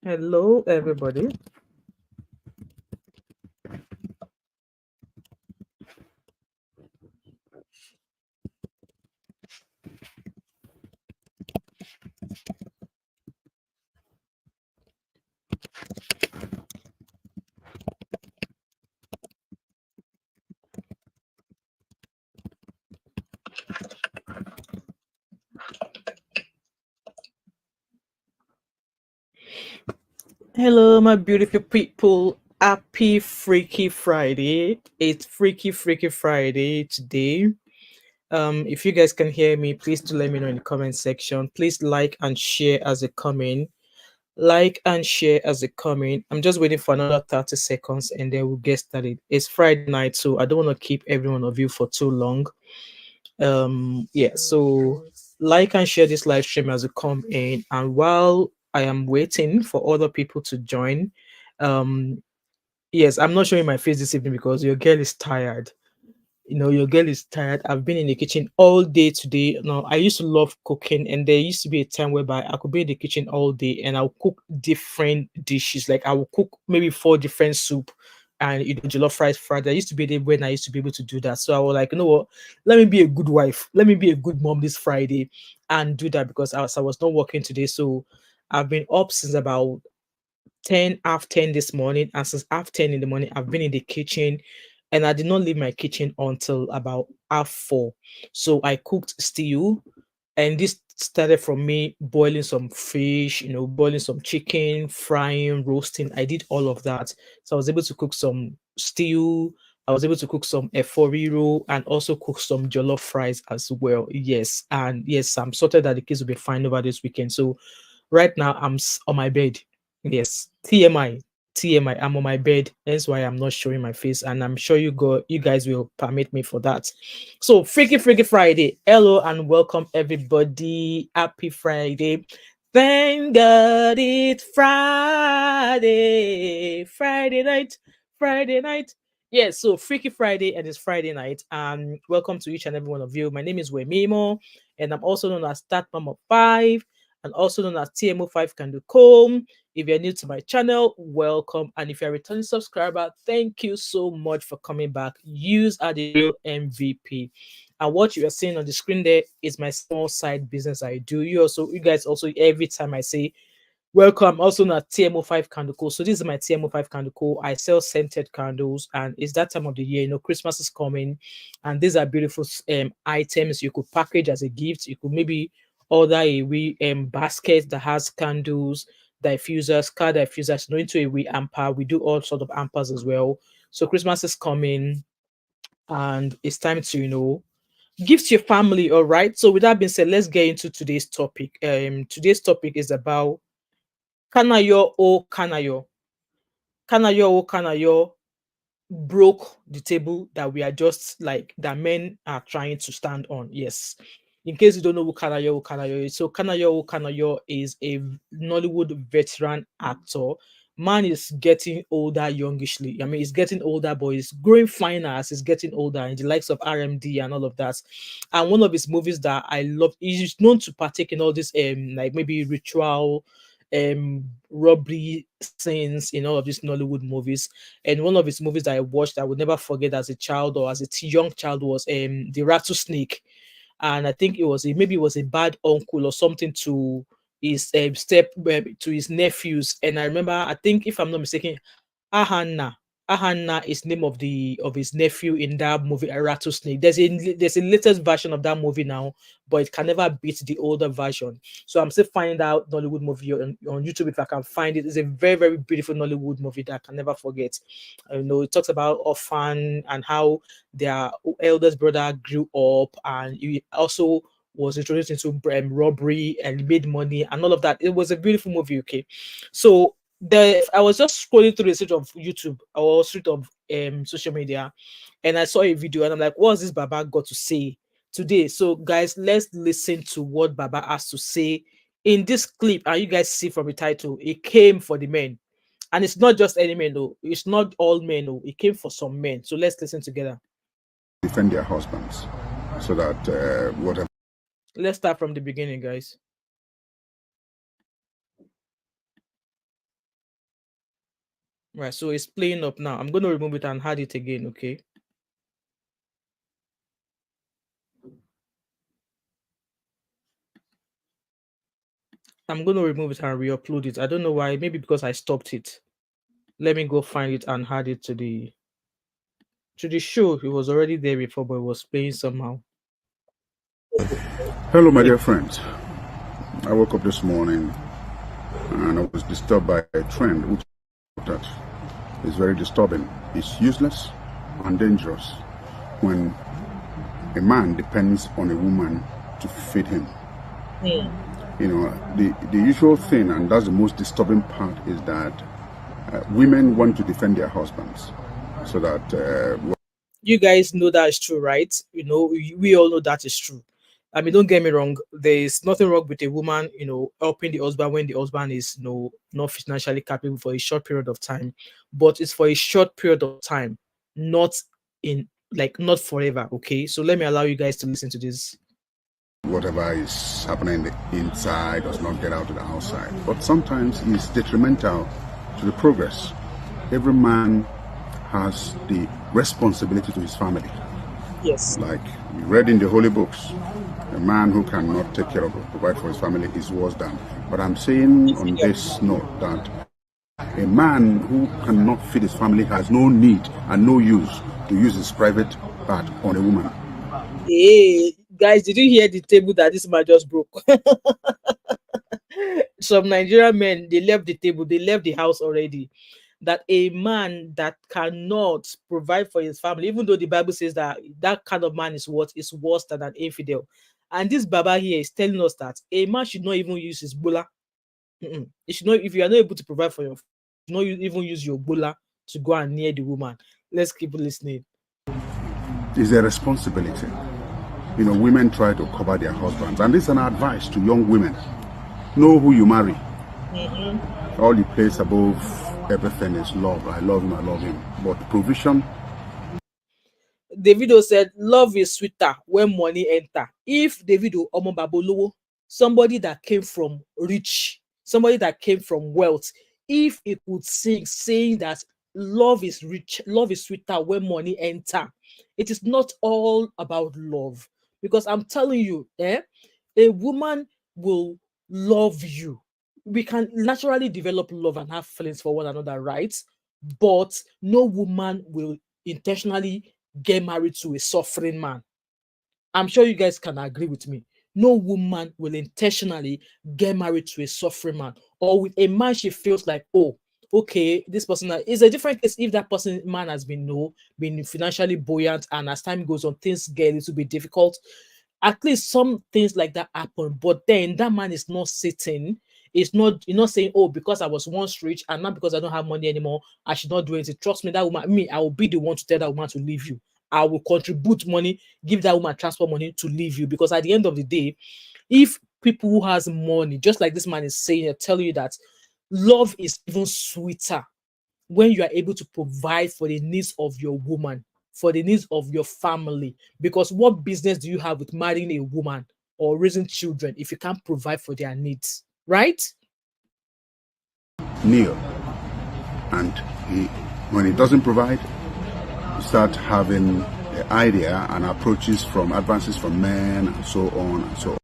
Hello, everybody. Hello, my beautiful people. Happy Freaky Friday. It's Freaky Friday today. If you guys can hear me, please do let me know in the comment section. Please like and share as a comment. Like and share as a comment. I'm just waiting for another 30 seconds and then we'll get started. It's Friday night, so I don't want to keep every one of you for too long. Yeah, so like and share this live stream as you come in, and while I am waiting for other people to join, um yes, I'm not showing my face this evening because your girl is tired. Your girl is tired. I've been in the kitchen all day today. I used to love cooking, and there used to be a time whereby I could be in the kitchen all day and I'll cook different dishes. Like I will cook maybe 4 different soup and jollof rice fried. There used to be a day when I used to be able to do that. So I was like, you know what? Let me be a good wife. Let me be a good mom this Friday and do that because I was not working today. So I've been up since about 10 half 10 this morning, and since half 10 in the morning I've been in the kitchen, and I did not leave my kitchen until about half 4. So I cooked stew, and this started from me boiling some fish, boiling some chicken, frying, roasting. I did all of that. So I was able to cook some stew. I was able to cook some eforiro and also cook some jollof fries as well. Yes, and yes, I'm sorted that the kids will be fine over this weekend. So right now I'm on my bed. Yes, TMI, TMI. I'm on my bed. That's why I'm not showing my face, and I'm sure you guys will permit me for that. So Freaky Friday. Hello and welcome everybody. Happy Friday. Thank God it's Friday. Friday night. Friday night. Yes, so Freaky Friday and it's Friday night. And welcome to each and every one of you. My name is Wemimo, and I'm also known as Thatmumof5 and also known as TMO5 Kandukom. If you're new to my channel, welcome. And if you're a returning subscriber, thank you so much for coming back. Use are the real MVP. And what you are seeing on the screen there is my small side business I do. You guys also, every time I say welcome, also not TMO5 candle co. So this is my TMO5 candle co. I sell scented candles, and it's that time of the year. Christmas is coming, and these are beautiful items you could package as a gift. You could maybe order a basket that has candles, diffusers, car diffusers, into a wee amper. We do all sort of ampers as well. So Christmas is coming, and it's time to gift your family. All right. So with that being said, let's get into today's topic. Today's topic is about Kanayo o Kanayo. Kanayo o Kanayo broke the table that we are just like that men are trying to stand on. Yes. In case you don't know who Kanayo is, so Kanayo is a Nollywood veteran actor. Man is getting older youngishly. I mean, he's getting older, but he's growing finer as he's getting older in the likes of RMD and all of that. And one of his movies that I love, he's known to partake in all this like maybe ritual robbery scenes in all of these Nollywood movies. And one of his movies that I watched I would never forget as a child or as a young child was the Rattlesnake. And I think maybe it was a bad uncle or something to his to his nephews. And I remember, I think if I'm not mistaken, Ahanna. Ahanna is name of his nephew in that movie, a Rattlesnake. There's a latest version of that movie now, but it can never beat the older version. So I'm still finding out Nollywood movie on YouTube if I can find it. It's a very, very beautiful Nollywood movie that I can never forget. It talks about orphan and how their eldest brother grew up, and he also was introduced into robbery and made money and all of that. It was a beautiful movie. Okay, so I was just scrolling through the street of YouTube or street of social media, and I saw a video, and I'm like, what's this Baba got to say today? So guys, let's listen to what Baba has to say in this clip. And you guys see from the title, it came for the men. And it's not just any men though, it's not all men though, it came for some men. So let's listen together. Defend their husbands so that whatever. Let's start from the beginning, guys. Right, so it's playing up now. I'm going to remove it and add it again, okay? I'm going to remove it and re-upload it. I don't know why. Maybe because I stopped it. Let me go find it and add it to the show. It was already there before, but it was playing somehow. Hello, my dear friends. I woke up this morning and I was disturbed by a trend which that is very disturbing. It's useless and dangerous when a man depends on a woman to feed him. You know, the usual thing, and that's the most disturbing part, is that women want to defend their husbands so that you guys know that is true, right? You know, we all know that is true. I mean, don't get me wrong. There is nothing wrong with a woman, you know, helping the husband when the husband is, you know, not financially capable for a short period of time. But it's for a short period of time, not in not forever. Okay, so let me allow you guys to listen to this. whatever is happening inside does not get out to the outside. But sometimes it's detrimental to the progress. Every man has the responsibility to his family. Yes. Like we read in the holy books, a man who cannot take care of or provide for his family is worse than. But I'm saying on this note that a man who cannot feed his family has no need and no use to use his private part on a woman. Hey, guys, did you hear the table that this man just broke? Some Nigerian men, they left the table, they left the house already. That a man that cannot provide for his family, even though the Bible says that that kind of man is what is worse than an infidel. And this Baba here is telling us that a man should not even use his bula. It should not, if you are not able to provide for your, not even use your bula to go and near the woman. Let's keep listening. It's a responsibility. You know, women try to cover their husbands, and this is an advice to young women: know who you marry. All you place above everything is love. I love him, I love him. But provision. Davido said, "Love is sweeter when money enter." If Davido Omobabolowo, somebody that came from rich, somebody that came from wealth, if he could sing saying that love is rich, love is sweeter when money enter, it is not all about love. Because I'm telling you, a woman will love you. We can naturally develop love and have feelings for one another, right? But no woman will intentionally get married to a suffering man. I'm sure you guys can agree with me. No woman will intentionally get married to a suffering man or with a man she feels like, oh, okay, this person is a different case if that person man has been been financially buoyant, and as time goes on, things get a little bit difficult. At least some things like that happen, but then that man is not sitting. It's not, you're not saying, oh, because I was once rich and not because I don't have money anymore, I should not do anything. Trust me, that woman, me, I will be the one to tell that woman to leave you. I will contribute money, give that woman transport money to leave you. Because at the end of the day, if people who has money, just like this man is saying, they're telling you that love is even sweeter when you are able to provide for the needs of your woman, for the needs of your family. Because what business do you have with marrying a woman or raising children if you can't provide for their needs, right? Kneel. And when he doesn't provide, you start having the idea and approaches from advances from men and so on and so on.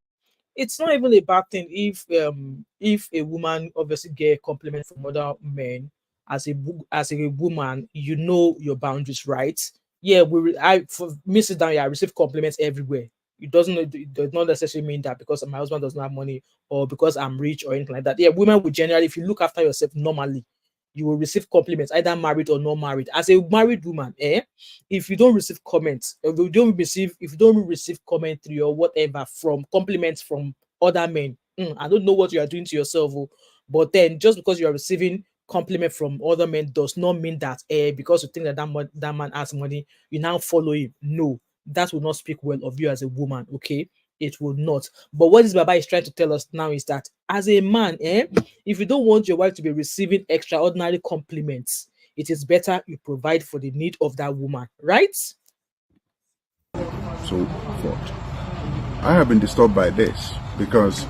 It's not even a bad thing if a woman obviously get a compliment from other men. As a woman, you know your boundaries, right? Yeah, I for me sit down here, I receive compliments everywhere. It does not necessarily mean that because my husband does not have money or because I'm rich or anything like that. Yeah, women will generally, if you look after yourself normally, you will receive compliments, either married or not married. As a married woman, if you don't receive comments, if you don't receive commentary or whatever from compliments from other men, I don't know what you are doing to yourself. But then just because you are receiving compliment from other men does not mean that because you think that that man has money, you now follow him. No, that will not speak well of you as a woman. Okay, it will not. But what this Baba is trying to tell us now is that as a man, if you don't want your wife to be receiving extraordinary compliments, it is better you provide for the need of that woman, right? So forth. I have been disturbed by this because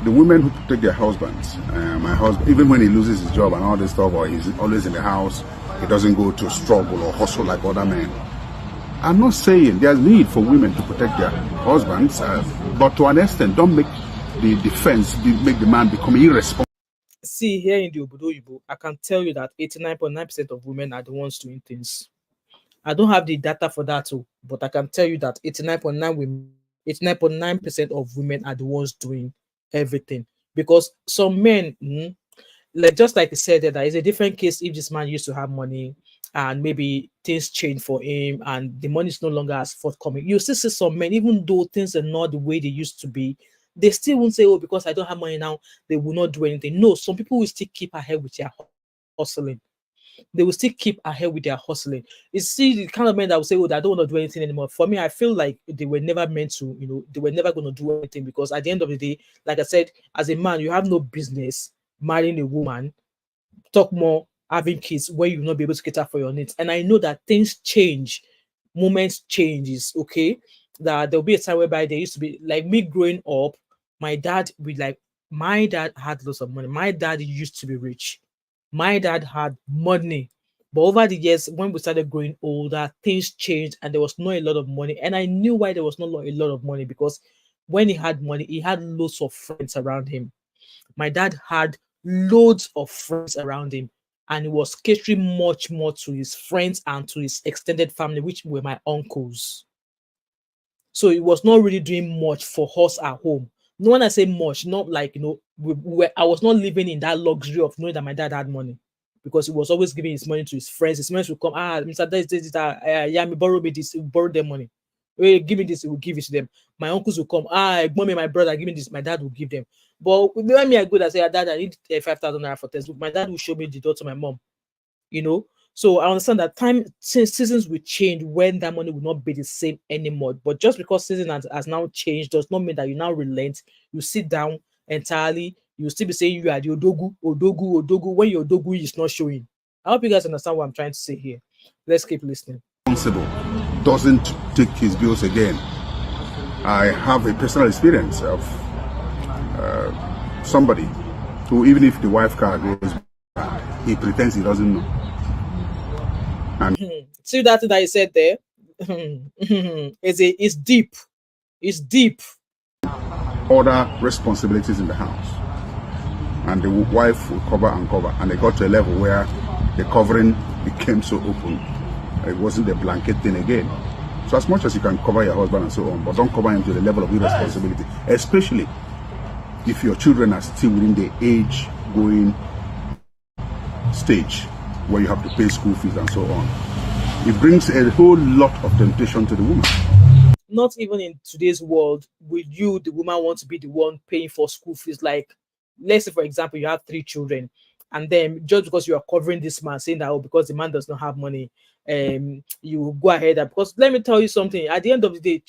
the women who protect their husbands, my husband, even when he loses his job and all this stuff, or he's always in the house, he doesn't go to struggle or hustle like other men. I'm not saying there's need for women to protect their husbands, but to an extent, don't make the defense make the man become irresponsible. See, here in the Obodo Yibo, I can tell you that 89.9% of women are the ones doing things. I don't have the data for that too, but I can tell you that 89.9% of women are the ones doing everything. Because some men, like just like I said, that there is a different case if this man used to have money and maybe things change for him and the money is no longer as forthcoming. You still see some men, even though things are not the way they used to be, they still won't say, oh, because I don't have money now, they will not do anything. No, some people will still keep ahead with their hustling. They will still keep ahead with their hustling. You see the kind of men that will say, oh, I don't want to do anything anymore. For me, I feel like they were never meant to, they were never going to do anything, because at the end of the day, like I said, as a man, you have no business marrying a woman, talk more, having kids, where you will not be able to cater for your needs. And I know that things change, moments changes, okay? That there'll be a time whereby there used to be, like me growing up, my dad had lots of money. My dad used to be rich. My dad had money. But over the years, when we started growing older, things changed and there was not a lot of money. And I knew why there was not a lot of money, because when he had money, he had lots of friends around him. My dad had loads of friends around him, and he was catering much more to his friends and to his extended family, which were my uncles. So he was not really doing much for us at home. No, when I say much, not like, I was not living in that luxury of knowing that my dad had money, because he was always giving his money to his friends. His friends would come, Mr. Yeah, me borrow me this, borrow them money. Hey, give me this, he will give it to them. My uncles will come, mommy, my brother, give me this. My dad will give them. But when me I go and say, Dad, I need 5,000 naira for textbook, my dad will show me the door to my mom. So I understand that seasons will change when that money will not be the same anymore. But just because season has now changed does not mean that you now relent. You sit down entirely. You still be saying you are the odogu, when your odogu is not showing. I hope you guys understand what I'm trying to say here. Let's keep listening. Responsible, doesn't take his bills again. I have a personal experience of somebody who, even if the wife car goes bad, he pretends he doesn't know. And see that you said there? It's deep. It's deep. Other responsibilities in the house, and the wife will cover, and they got to a level where the covering became so open, it wasn't a blanket thing again. So as much as you can cover your husband and so on, but don't cover him to the level of irresponsibility, especially if your children are still within the age going stage where you have to pay school fees and so on. It brings a whole lot of temptation to the woman. Not even in today's world would you, the woman, want to be the one paying for school fees. Like, let's say, for example, you have 3 children, and then just because you are covering this man, saying that, oh, because the man does not have money, you go ahead. Because let me tell you something, at the end of the day,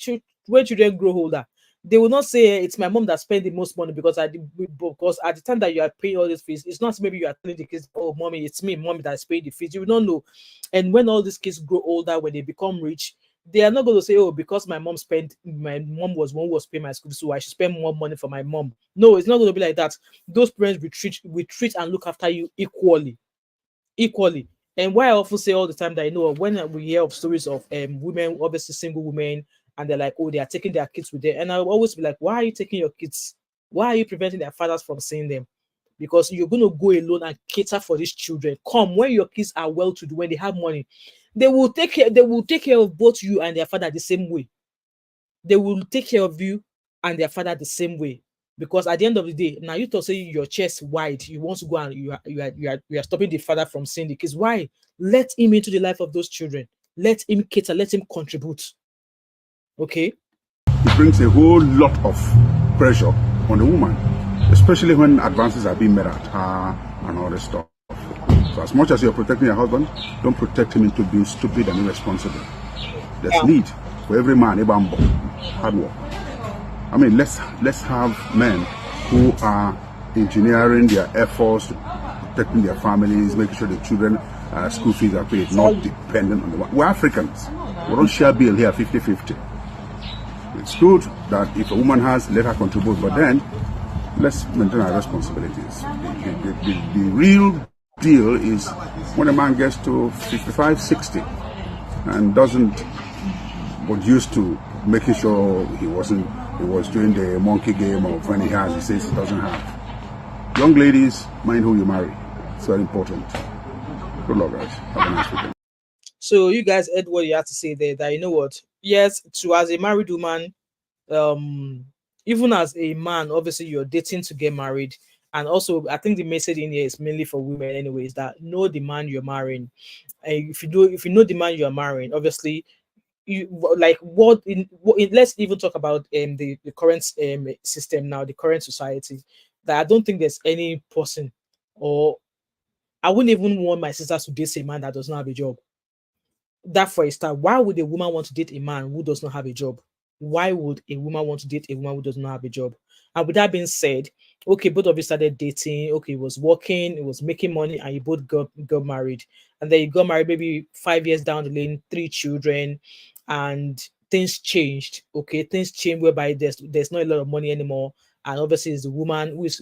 when children grow older, they will not say it's my mom that spent the most money, because at the time that you are paying all these fees, it's not maybe you are telling the kids, oh, mommy, it's me, mommy, that's paying the fees. You will not know. And when all these kids grow older, when they become rich, they are not going to say, oh, because my mom was one who was paying my school, so I should spend more money for my mom. No, it's not going to be like that. Those parents will treat and look after you equally. And why I often say all the time that, when we hear of stories of women, obviously single women, and they're like, oh, they are taking their kids with them. And I'll always be like, why are you taking your kids? Why are you preventing their fathers from seeing them? Because you're going to go alone and cater for these children. Come, when your kids are well-to-do, when they have money, they will take care of both you and their father the same way. They will take care of you and their father the same way. Because at the end of the day, now you to say your chest wide, you want to go and you are stopping the father from seeing the kids. Why? Let him into the life of those children. Let him cater, let him contribute. Okay? It brings a whole lot of pressure on the woman, especially when advances are being made at her and all this stuff. So as much as you're protecting your husband, don't protect him into being stupid and irresponsible. There's need for every man, a bambo, hard work. I mean, let's have men who are engineering their efforts, protecting their families, making sure the children school fees are paid, not dependent on the one. We're Africans. We don't share bill here 50-50. It's good that if a woman has, let her contribute, but then let's maintain our responsibilities. The real deal is when a man gets to 55, 60 and doesn't, but used to making sure he was doing the monkey game of when he has, he says he doesn't have. Young ladies, mind who you marry. It's very important. Good luck, guys. Have a nice weekend. So you guys heard what you had to say there. That you know what? Yes, to as a married woman, um, even as a man, obviously you're dating to get married, and also I think the message in here is mainly for women, anyways. That know the man you're marrying. And if you know the man you're marrying, obviously you like let's even talk about the current system now, the current society. That I don't think there's any person, or I wouldn't even want my sisters to date a man that does not have a job. That for a start, why would a woman want to date a man who does not have a job? Why would a woman want to date a woman who does not have a job? And with that being said, okay, both of you started dating, okay, it was working, it was making money, and you both got married. And then you got married maybe 5 years down the lane, three children, and things changed. Okay, things changed whereby there's not a lot of money anymore. And obviously it's the woman who is,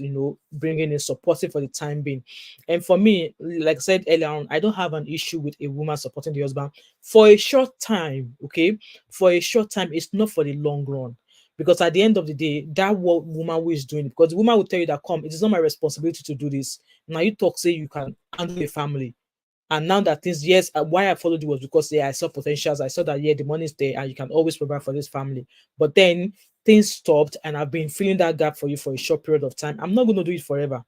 bringing in supportive for the time being. And for me, like I said earlier on, I don't have an issue with a woman supporting the husband for a short time. Okay, for a short time, it's not for the long run. Because at the end of the day, that what woman who is doing it, because the woman will tell you that, come, it is not my responsibility to do this. Now you talk, say you can handle a family. And now that things, yes, why I followed you was because, yeah, I saw potentials. I saw that, yeah, the money's there and you can always provide for this family. But then things stopped and I've been filling that gap for you for a short period of time. I'm not going to do it forever.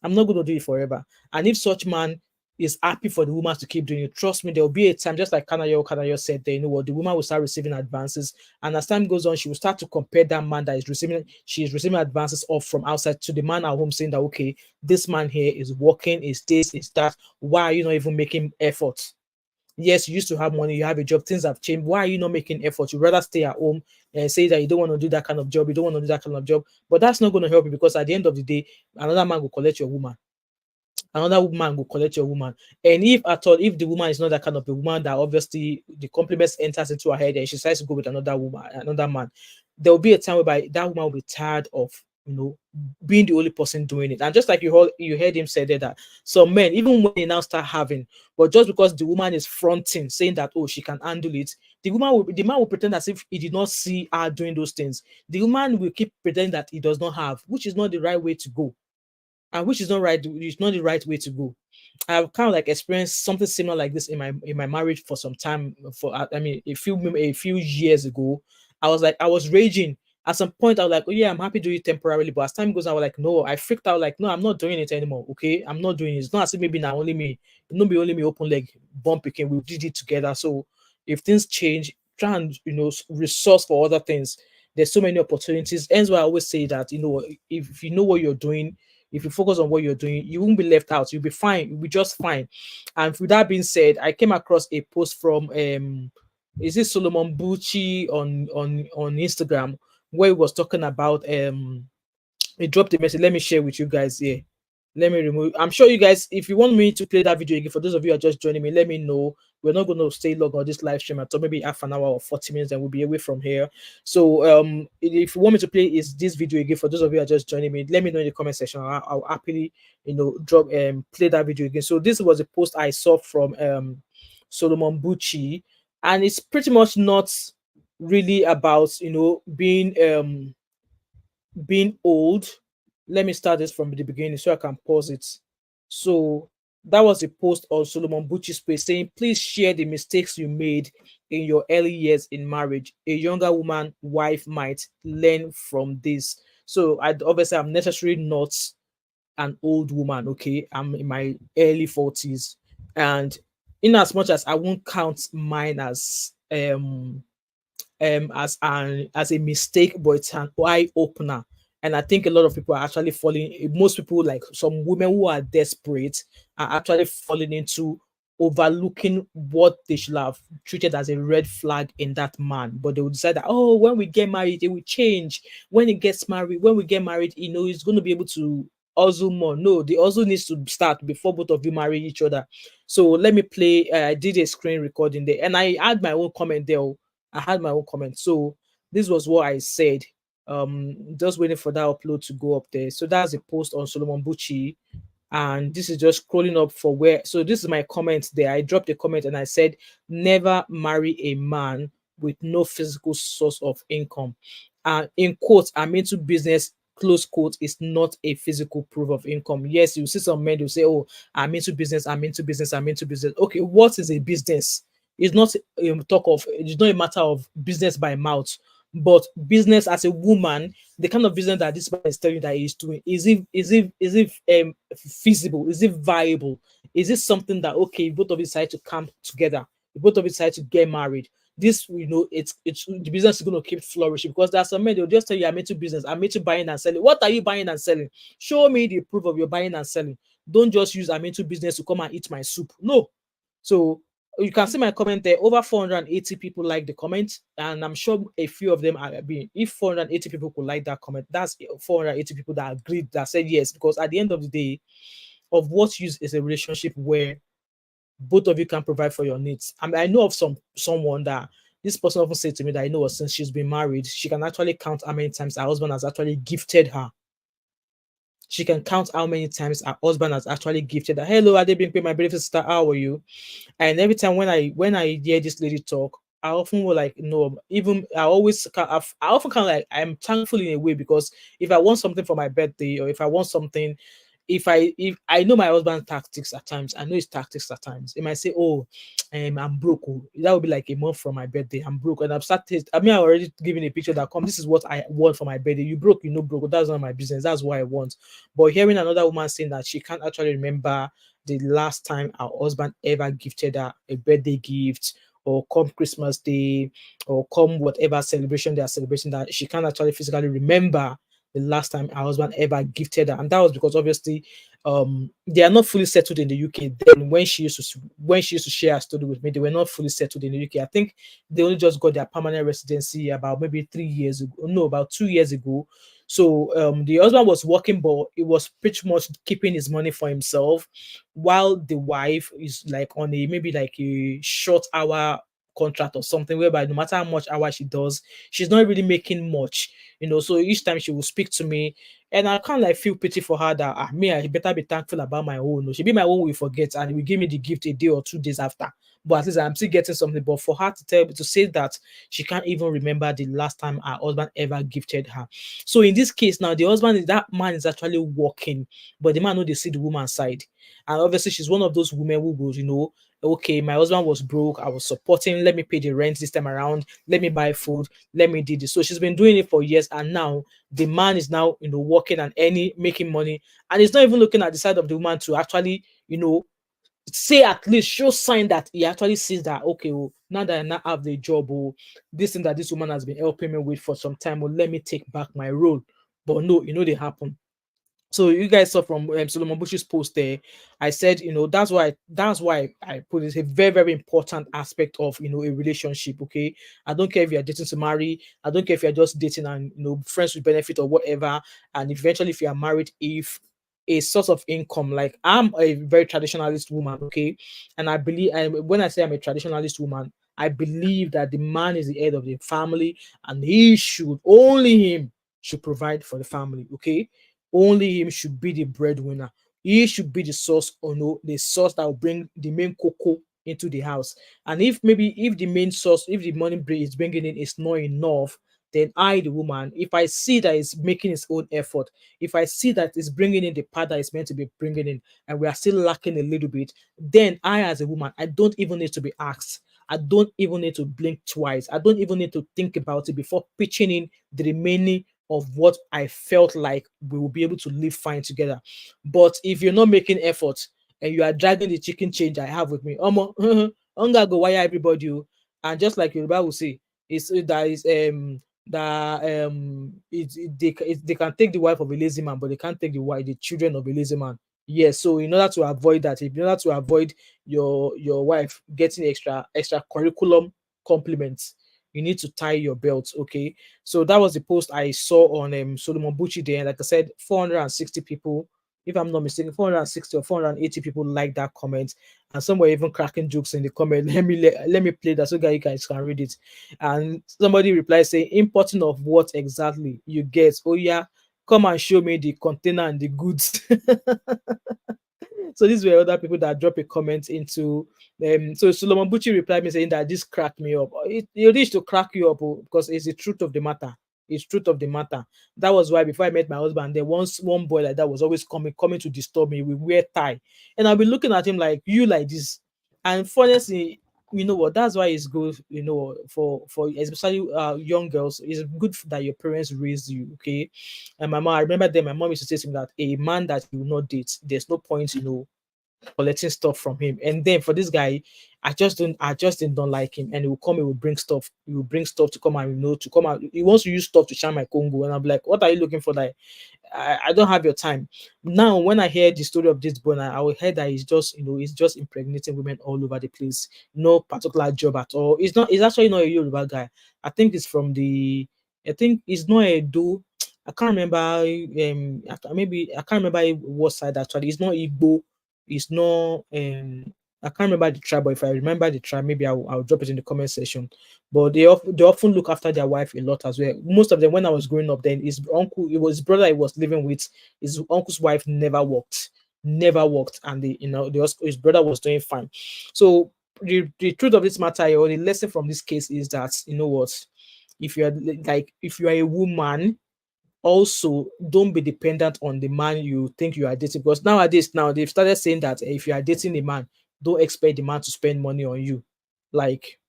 I'm not going to do it forever. And if such man is happy for the woman to keep doing it, trust me, there will be a time, just like Kanayo said there, you know what, the woman will start receiving advances. And as time goes on, she will start to compare that man that is receiving, she is receiving advances off from outside to the man at home, saying that, okay, this man here is working, is this, is that. Why are you not even making efforts? Yes, you used to have money, you have a job, things have changed. Why are you not making effort? You rather stay at home and say that you don't want to do that kind of job, you don't want to do that kind of job. But that's not going to help you, because at the end of the day, another man will collect your woman. Another woman will collect your woman. And if at all, if the woman is not that kind of a woman that obviously the compliments enters into her head and she decides to go with another woman, another man, there will be a time whereby that woman will be tired of, being the only person doing it. And just like you heard him say that some men, even when they now start having, but just because the woman is fronting, saying that, oh, she can handle it, the man will pretend as if he did not see her doing those things. The woman will keep pretending that he does not have, which is not the right way to go, and which is not right. It's not the right way to go. I've kind of like experienced something similar like this in my marriage for some time. For I mean, a few years ago, I was raging. At some point, I was like, oh yeah, I'm happy to do it temporarily. But as time goes, I was like, no, I freaked out. Like, no, I'm not doing it anymore. Okay, I'm not doing it. It's not as if maybe now only me, not be only me open leg bump again. We did it together. So if things change, try and resource for other things. There's so many opportunities. Hence why I always say that, if you know what you're doing, if you focus on what you're doing, you won't be left out. You'll be fine. You'll be just fine. And with that being said, I came across a post from is it Solomon Bucci on Instagram, where he was talking about he dropped a message. Let me share with you guys here. Let me remove. I'm sure you guys, if you want me to play that video again, for those of you who are just joining me, let me know. We're not going to stay long on this live stream at all, maybe half an hour or 40 minutes, and we'll be away from here. So if you want me to play is this video again, for those of you who are just joining me, let me know in the comment section. I'll happily drop play that video again. So this was a post I saw from Solomon Bucci, and it's pretty much not really about being old. Let me start this from the beginning so I can pause it. So that was a post on Solomon Bucci's page saying, please share the mistakes you made in your early years in marriage. A younger woman wife might learn from this. So obviously I'm necessarily not an old woman. Okay, I'm in my early 40s, and in as much as I won't count mine as a mistake, but it's an eye opener. And I think a lot of people are actually falling. Most people, like some women who are desperate, are actually falling into overlooking what they should have treated as a red flag in that man. But they will decide that, oh, when we get married, it will change. When we get married, he's going to be able to hustle more. No, the hustle needs to start before both of you marry each other. So let me play. I did a screen recording there, and I had my own comment there. I had my own comment. So this was what I said. Just waiting for that upload to go up there. So that's a post on Solomon Bucci, and this is just scrolling up for where. So this is my comment there. I dropped a comment and I said, never marry a man with no physical source of income. And in quotes, I'm into business, close quote, is not a physical proof of income. Yes, you see some men who say, oh, I'm into business, I'm into business, I'm into business. Okay, what is a business? It's not talk of, it's not a matter of business by mouth, but business as a woman, the kind of business that this man is telling you that he's doing, is it feasible? Is it viable? Is it something that, okay, both of you decide to come together, both of you decide to get married, this, it's the business is going to keep flourishing? Because there are some men, they'll just tell you, I'm into business, I'm into buying and selling. What are you buying and selling? Show me the proof of your buying and selling. Don't just use I'm into business to come and eat my soup. No. So you can see my comment there. Over 480 people like the comment, and I'm sure a few of them are being. If 480 people could like that comment, that's 480 people that agreed, that said yes. Because at the end of the day, of what use is a relationship where both of you can provide for your needs? I mean, I know of someone that this person often said to me that I know since she's been married, she can actually count how many times her husband has actually gifted her. She can count how many times her husband has actually gifted her. Hello, Adebimpe, my beautiful sister. How are you? And every time when I hear this lady talk, I often will like, no, even I always I often kind of like, I'm thankful in a way, because if I want something for my birthday, or if I want something, if I know my husband's tactics at times, I know his tactics at times. He might say, "Oh, I'm broke." Oh. That would be like a month from my birthday. I'm broke, and I've started. I mean, I already given a picture that come. This is what I want for my birthday. You broke, you know, broke. That's not my business. That's what I want. But hearing another woman saying that she can't actually remember the last time her husband ever gifted her a birthday gift, or come Christmas Day, or come whatever celebration they are celebrating, that she can't actually physically remember the last time her husband ever gifted her. And that was because obviously they are not fully settled in the UK. Then when she used to share her story with me, they were not fully settled in the UK. I think they only just got their permanent residency about maybe 3 years ago. No, about 2 years ago. So the husband was working, but it was pretty much keeping his money for himself, while the wife is like on a maybe like a short hour contract or something, whereby no matter how much hour she does, she's not really making much. So each time she will speak to me, and I can't like feel pity for her that me, I better be thankful about my own. No, she be my own will forget, and will give me the gift a day or 2 days after. But at least I'm still getting something. But for her to say that she can't even remember the last time her husband ever gifted her. So in this case now, that man is actually working, but the man know they see the woman's side. And obviously she's one of those women who would, okay, my husband was broke, I was supporting, let me pay the rent this time around, let me buy food, let me do this. So she's been doing it for years, and now the man is now, working and making money, and he's not even looking at the side of the woman to actually, say, at least show sign that he actually sees that, okay, oh, now that I now have the job, oh, this thing that this woman has been helping me with for some time, oh, let me take back my role. But no, they happen. So you guys saw from Solomon Bush's post there, I said, that's why I put it, a very, very important aspect of, a relationship. Okay. I don't care if you're dating to marry. I don't care if you're just dating and, friends with benefit or whatever. And eventually if you are married, if a source of income, like I'm a very traditionalist woman. Okay. And I believe, and when I say I'm a traditionalist woman, I believe that the man is the head of the family, and only him should provide for the family. Okay. Only him should be the breadwinner. He should be the source, or no, the source that will bring the main cocoa into the house. And if the main source, if the money is bringing in is not enough, then I, the woman, if I see that it's making its own effort, if I see that it's bringing in the part that it's meant to be bringing in, and we are still lacking a little bit, then I, as a woman, I don't even need to be asked. I don't even need to blink twice. I don't even need to think about it before pitching in the remaining of what I felt like we will be able to live fine together. But if you're not making effort and you are dragging the chicken change I have with me, hunger go wire everybody. And just like Yoruba will say, they can take the wife of a lazy man, but they can't take the children of a lazy man. Yes, so in order to avoid that, in order to avoid your wife getting extra curriculum compliments, you need to tie your belt. Okay. So that was the post I saw on Solomon Bucci there. Like I said, 460 people If I'm not mistaken, 460 or 480 people like that comment, and some were even cracking jokes in the comment. Let me play that so that you guys can read it. And somebody replied saying, "Importing of what exactly you get? Oh yeah, come and show me the container and the goods." So these were other people that drop a comment into. So Solomon Bucci replied me saying that this cracked me up. It needs to crack you up, oh, because it's the truth of the matter. It's truth of the matter. That was why before I met my husband, there once one boy like that was always coming to disturb me with wear tie, and I'll be looking at him like, you like this. And honestly, you know what? That's why it's good. You know, for especially young girls, it's good that your parents raised you. Okay, and my mom, I remember then my mom used to say to me that a man that you will not date, there's no point, collecting stuff from him. And then for this guy, I just don't like him. And he will come, he will bring stuff, to come and to come out. He wants to use stuff to shine my Congo. And I'm like, what are you looking for? That I don't have your time. Now, when I hear the story of this boy, I will hear that he's just impregnating women all over the place. No particular job at all. It's actually not a Yoruba guy. I think it's from the, I think it's not a do. I can't remember. Maybe I can't remember what side actually. It's not Igbo. It's not. I can't remember the tribe, but if I remember the tribe, maybe I'll drop it in the comment section. But they often look after their wife a lot as well. Most of them, when I was growing up, then his uncle, it was his brother he was living with. His uncle's wife never worked, and his brother was doing fine. So the truth of this matter, or the lesson from this case is that, you know what, if you are a woman, also don't be dependent on the man you think you are dating, because nowadays now they've started saying that if you are dating a man, don't expect the man to spend money on you. Like,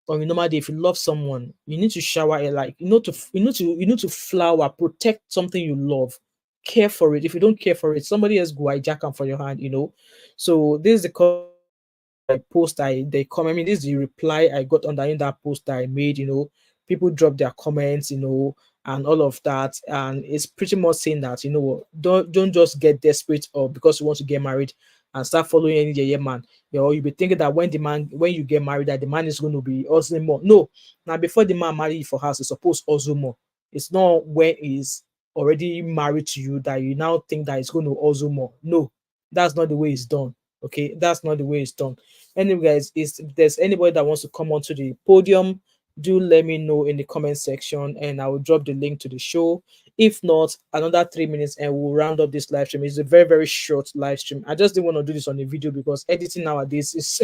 on a normal day, if you love someone, you need to shower it, like, you need to flower, protect something you love, care for it. If you don't care for it, somebody else go hijack them for your hand. So this is the post they come. I mean, this is the reply I got under in that post that I made. People drop their comments, and all of that, and it's pretty much saying that, don't just get desperate, or because you want to get married and start following any yeah man. You'll be thinking that when you get married, that the man is going to be hustling more. No, now before the man marry you for house, it's supposed to hustle more. It's not when he's already married to you that you now think that it's going to hustle more. No, that's not the way it's done. Okay, that's not the way it's done. Anyway, guys, if there's anybody that wants to come onto the podium, do let me know in the comment section, and I will drop the link to the show. If not, another 3 minutes and we'll round up this live stream. It's a very, very short live stream. I just didn't want to do this on a video because editing nowadays is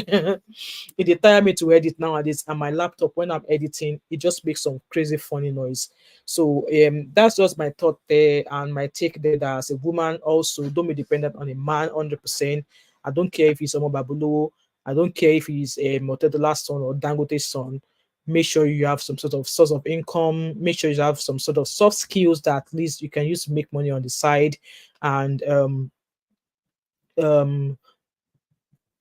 it tire me to edit nowadays, and my laptop, when I'm editing, it just makes some crazy funny noise. So that's just my thought there, and my take there, that as a woman, also don't be dependent on a man 100%. I don't care if he's a Babulo. I don't care if he's a Motedola's son or Dangote's son. Make sure you have some sort of source of income. Make sure you have some sort of soft skills that at least you can use to make money on the side. And um Momo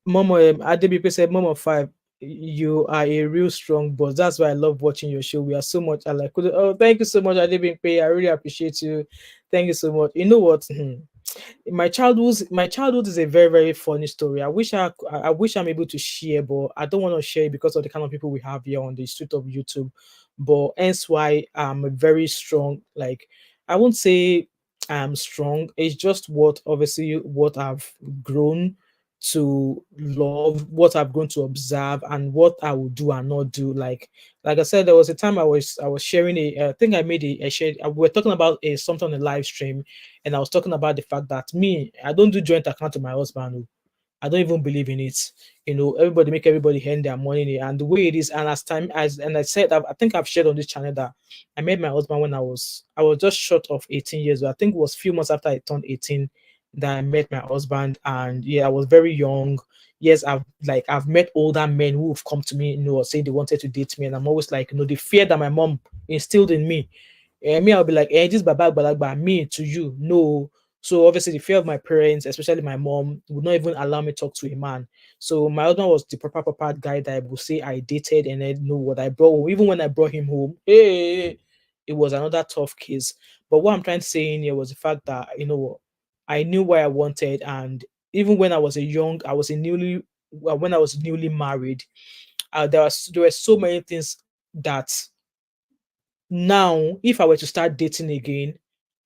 Adebipe said, Momo 5, you are a real strong boss. That's why I love watching your show. We are so much alike. Oh, thank you so much, Adebipe. I really appreciate you. Thank you so much. You know what? My childhood is a very, very funny story. I wish I'm able to share, but I don't want to share because of the kind of people we have here on the street of YouTube. But hence why I'm a very strong, like, I won't say I'm strong. It's just what I've grown to love, what I've grown to observe, and what I will do and not do. Like I said, there was a time I was sharing I think I made a share. We're talking about something on a live stream, and I was talking about the fact that me, I don't do joint account with my husband. Oh. I don't even believe in it. Everybody make everybody hand their money, and the way it is, and I said, I think I've shared on this channel that I met my husband when I was just short of 18 years old. I think it was a few months after I turned 18 that I met my husband, and yeah, I was very young. Yes, I've met older men who have come to me, saying they wanted to date me, and I'm always like, the fear that my mom instilled in me. Me, I'll be like, this baba balagba, me to you, no. So obviously the fear of my parents, especially my mom, would not even allow me to talk to a man. So my husband was the proper guy that I would say I dated, and I know what I brought home. Even when I brought him home, hey, it was another tough case. But what I'm trying to say in here was the fact that, I knew what I wanted, and even when I was when I was newly married, there were so many things that now, if I were to start dating again,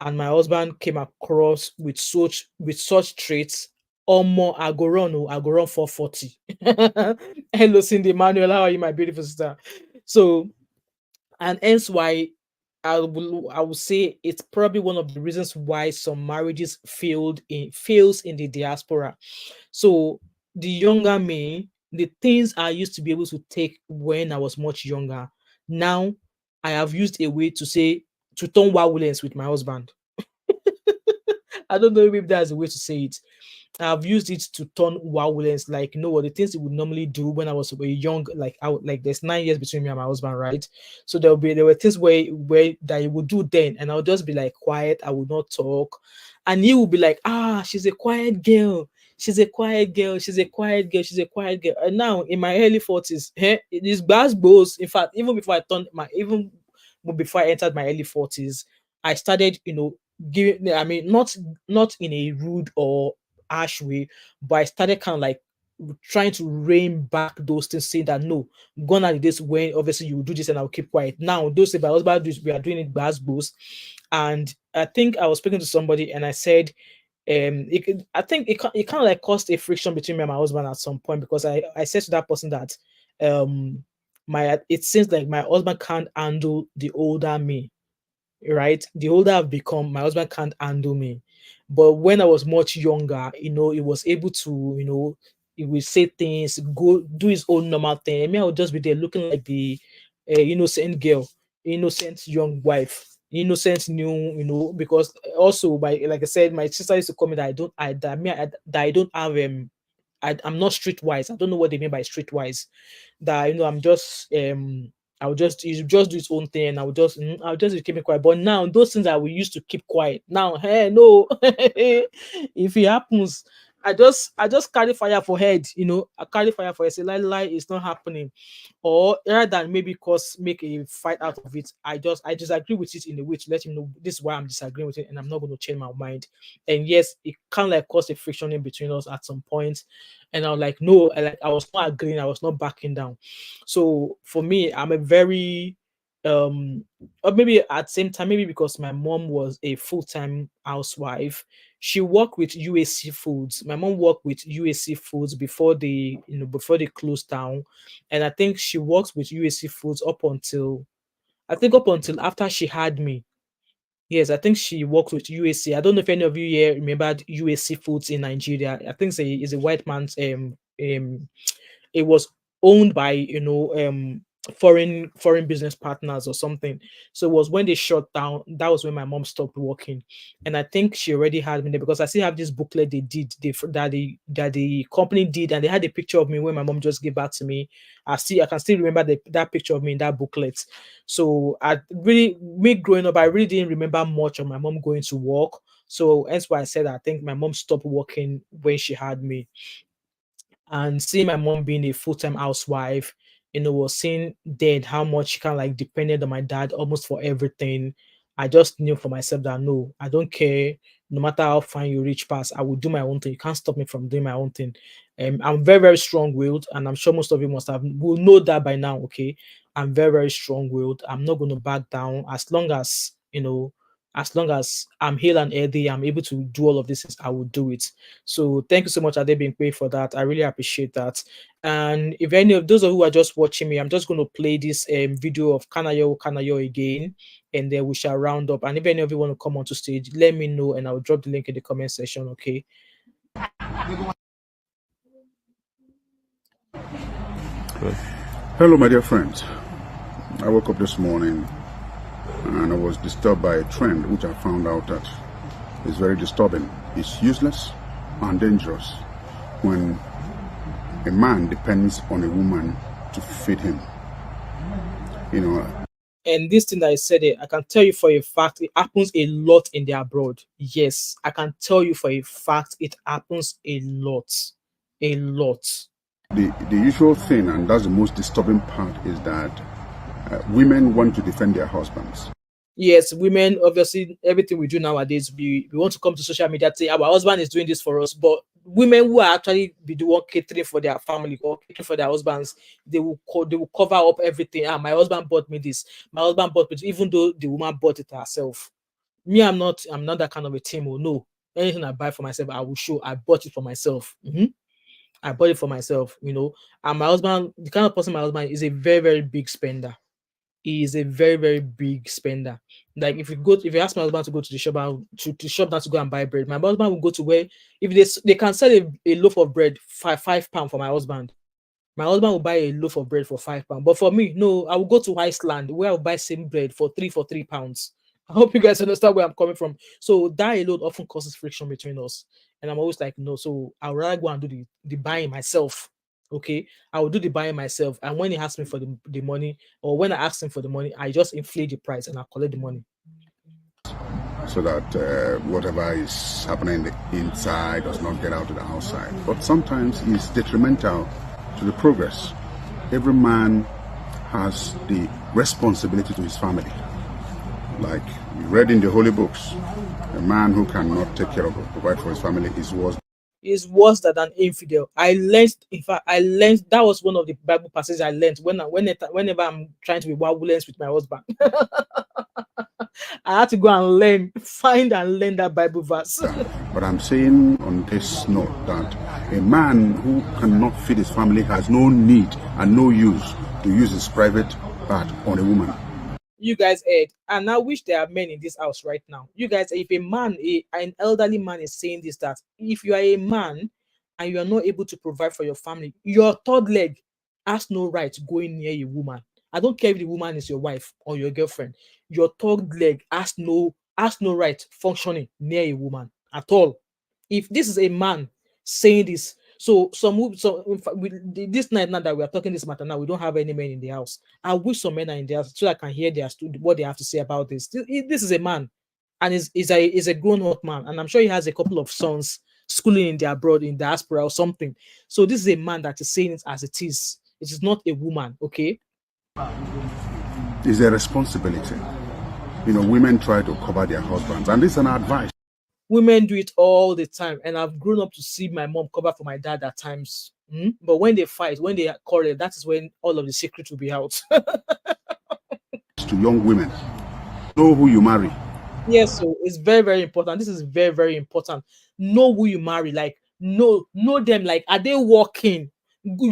and my husband came across with such traits, omo, I go run 440. Hello, Cindy Emmanuel, how are you, my beautiful sister? So, and hence why I will say it's probably one of the reasons why some marriages fails in the diaspora. So the younger me, the things I used to be able to take when I was much younger, now I have used a way to say to turn violence with my husband. I don't know if that's the way to say it. I've used it to turn violence, like you know what the things he would normally do when I was very young, like like there's 9 years between me and my husband, right? So there were things where that he would do then, and I'll just be like quiet, I would not talk, and he would be like, she's a quiet girl. She's a quiet girl. She's a quiet girl. She's a quiet girl. And now in my early 40s, it is bad bows. In fact, even before I entered my early 40s, I started, giving. I mean, not in a rude or harsh way, but I started kind of like trying to rein back those things, saying that no, gone are the days when obviously you will do this and I'll keep quiet. Now, those things my husband do, we are doing it boost. And I think I was speaking to somebody and I said, I think it kind of like caused a friction between me and my husband at some point, because I said to that person that it seems like my husband can't handle the older me, right? The older I've become, my husband can't handle me. But when I was much younger, he was able to, he will say things, go do his own normal thing. I mean, I would just be there looking like the innocent girl, innocent young wife, innocent new, because also my like I said, my sister used to call me that I don't have I'm not streetwise. I don't know what they mean by streetwise. That I'm just I'll just you just do his own thing, and I'll just keep it quiet. But now those things that we used to keep quiet, now hey no, if it happens, I just carry fire for head, I carry fire for head. Say lie, it's not happening. Or rather than maybe make a fight out of it, I disagree with it in a way to let him know this is why I'm disagreeing with it, and I'm not going to change my mind. And yes, it can like cause a friction in between us at some point. And I was like, no, I was not agreeing, I was not backing down. So for me, I'm a very or maybe at the same time, maybe because my mom was a full-time housewife, she worked with UAC Foods. My mom worked with UAC Foods before they closed down. And I think she worked with UAC Foods up until after she had me. Yes, I think she worked with UAC. I don't know if any of you here remembered UAC Foods in Nigeria. I think it's a white man's it was owned by foreign business partners or something. So it was when they shut down, that was when my mom stopped working. And I think she already had me there, because I still have this booklet that the company did, and they had a picture of me when my mom just gave back to me. I can still remember that picture of me in that booklet. So me growing up, I really didn't remember much of my mom going to work. So that's why I said I think my mom stopped working when she had me. And seeing my mom being a full-time housewife, was seeing then how much she kind of like depended on my dad almost for everything. I just knew for myself that no, I don't care. No matter how far you reach past, I will do my own thing. You can't stop me from doing my own thing. I'm very, very strong-willed, and I'm sure most of you will know that by now. Okay, I'm very, very strong-willed. I'm not going to back down as long as I'm hale and healthy, I'm able to do all of this, I will do it. So thank you so much, Ade being paid for that. I really appreciate that. And if any of those of you who are just watching me, I'm just going to play this video of Kanayo again, and then we shall round up. And if any of you want to come onto stage, let me know, and I'll drop the link in the comment section. Okay. Hello, my dear friends. I woke up this morning and I was disturbed by a trend which I found out that is very disturbing. It's useless and dangerous when a man depends on a woman to feed him. And this thing that I said, I can tell you for a fact, it happens a lot in the abroad. Yes, I can tell you for a fact, it happens a lot. A lot. The usual thing, and that's the most disturbing part, is that women want to defend their husbands. Yes, women, obviously, everything we do nowadays, we want to come to social media to say our husband is doing this for us. But women who are actually be the one catering for their family or catering for their husbands, they will cover up everything. My husband bought me this. My husband bought me this, even though the woman bought it herself. Me, I'm not that kind of a team. No, anything I buy for myself, I will show I bought it for myself. I bought it for myself, And my husband, the kind of person my husband is, a very, very big spender. He is a very, very big spender. Like if you ask my husband to go to the shop to shop now to go and buy bread, my husband will go to where, if they can sell a loaf of bread £5 for my husband. My husband will buy a loaf of bread for £5. But for me, no, I will go to Iceland where I'll buy same bread for £3. I hope you guys understand where I'm coming from. So that alone often causes friction between us. And I'm always like, no, so I'll rather go and do the buying myself. Okay. I will do the buying myself. And when he asks me for the money, or when I ask him for the money, I just inflate the price and I collect the money. So that whatever is happening in the inside does not get out to the outside. But sometimes it's detrimental to the progress. Every man has the responsibility to his family. Like we read in the holy books, a man who cannot take care of or provide for his family is worse than an infidel. I learned that was one of the Bible passages I learned whenever I'm trying to be violent with my husband. I had to go and find and learn that Bible verse. But I'm saying on this note that a man who cannot feed his family has no need and no use to use his private part on a woman. You guys heard, and I wish there are men in this house right now. You guys, if an elderly man is saying this, that if you are a man and you are not able to provide for your family, your third leg has no right going near a woman. I don't care if the woman is your wife or your girlfriend. Your third leg has no right functioning near a woman at all. If this is a man saying this, so in fact, this night now that we are talking this matter now, we don't have any men in the house. I wish some men are in the house so I can hear what they have to say about this. This is a man, and is a grown-up man, and I'm sure he has a couple of sons schooling in the abroad, in diaspora or something. So this is a man that is saying it as it is. It is not a woman, okay? It's a responsibility. Women try to cover their husbands, and this is an advice. Women do it all the time, and I've grown up to see my mom cover for my dad at times. But when they fight, when they quarrel, that is when all of the secrets will be out. To young women, know who you marry. Yes, so it's very, very important. This is very, very important. Know who you marry. Like, know them. Like, are they working?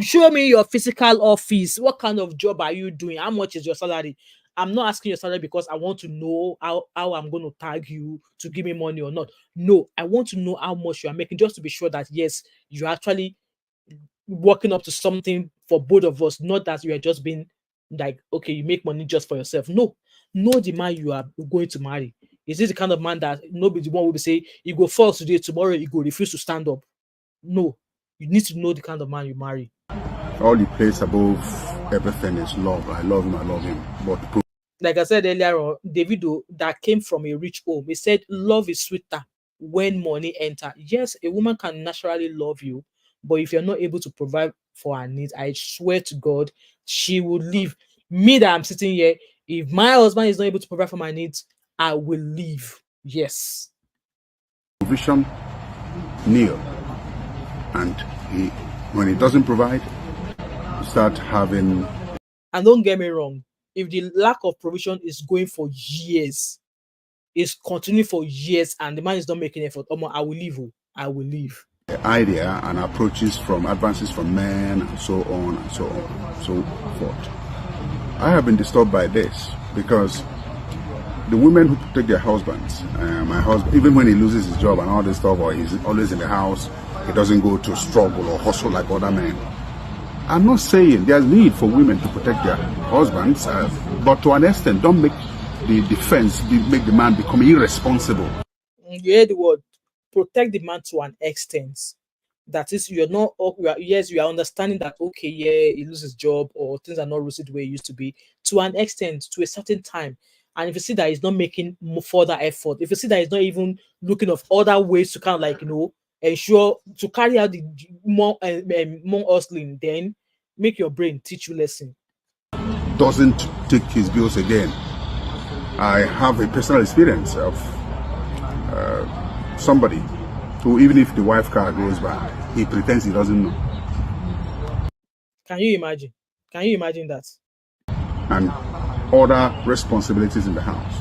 Show me your physical office. What kind of job are you doing? How much is your salary? I'm not asking your salary because I want to know how I'm going to tag you to give me money or not. No, I want to know how much you are making, just to be sure that, yes, you're actually working up to something for both of us, not that you are just being like, okay, you make money just for yourself. No, know the man you are going to marry. Is this the kind of man that nobody the one will be say, you go fall today, tomorrow you go refuse to stand up? No, you need to know the kind of man you marry. All you place above everything is love. I love him, I love him. But like I said earlier on, Davido that came from a rich home, he said love is sweeter when money enter. Yes, a woman can naturally love you, but if you're not able to provide for her needs, I swear to God, she will leave. Me that I'm sitting here, if my husband is not able to provide for my needs, I will leave. Yes. Provision, kneel. And when he doesn't provide, you start having... And don't get me wrong, if the lack of provision is going for years, is continuing for years, and the man is not making effort, I will leave. I will leave. The idea and approaches from advances from men and so on and so on and so forth. I have been disturbed by this because the women who protect their husbands, my husband, even when he loses his job and all this stuff, or he's always in the house, he doesn't go to struggle or hustle like other men. I'm not saying there's need for women to protect their husbands, but to an extent, don't make the defense make the man become irresponsible. You hear the word, protect the man to an extent. That is, you are understanding that, okay, yeah, he loses his job or things are not rosy the way it used to be, to an extent, to a certain time. And if you see that he's not making further effort, if you see that he's not even looking of other ways to kind of like, ensure to carry out the more hustling, then make your brain teach you lesson. Doesn't take his bills again. I have a personal experience of somebody who, even if the wife car goes by, he pretends he doesn't know. Can you imagine? Can you imagine that? And other responsibilities in the house.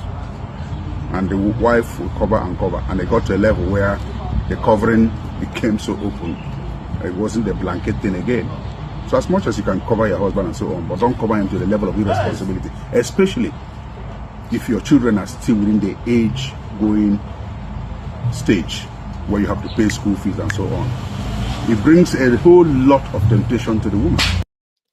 and the wife would cover and cover, and they got to a level where the covering became so open, it wasn't the blanket thing again. So as much as you can cover your husband and so on, but don't cover him to the level of irresponsibility, especially if your children are still within the age going stage where you have to pay school fees and so on. It brings a whole lot of temptation to the woman.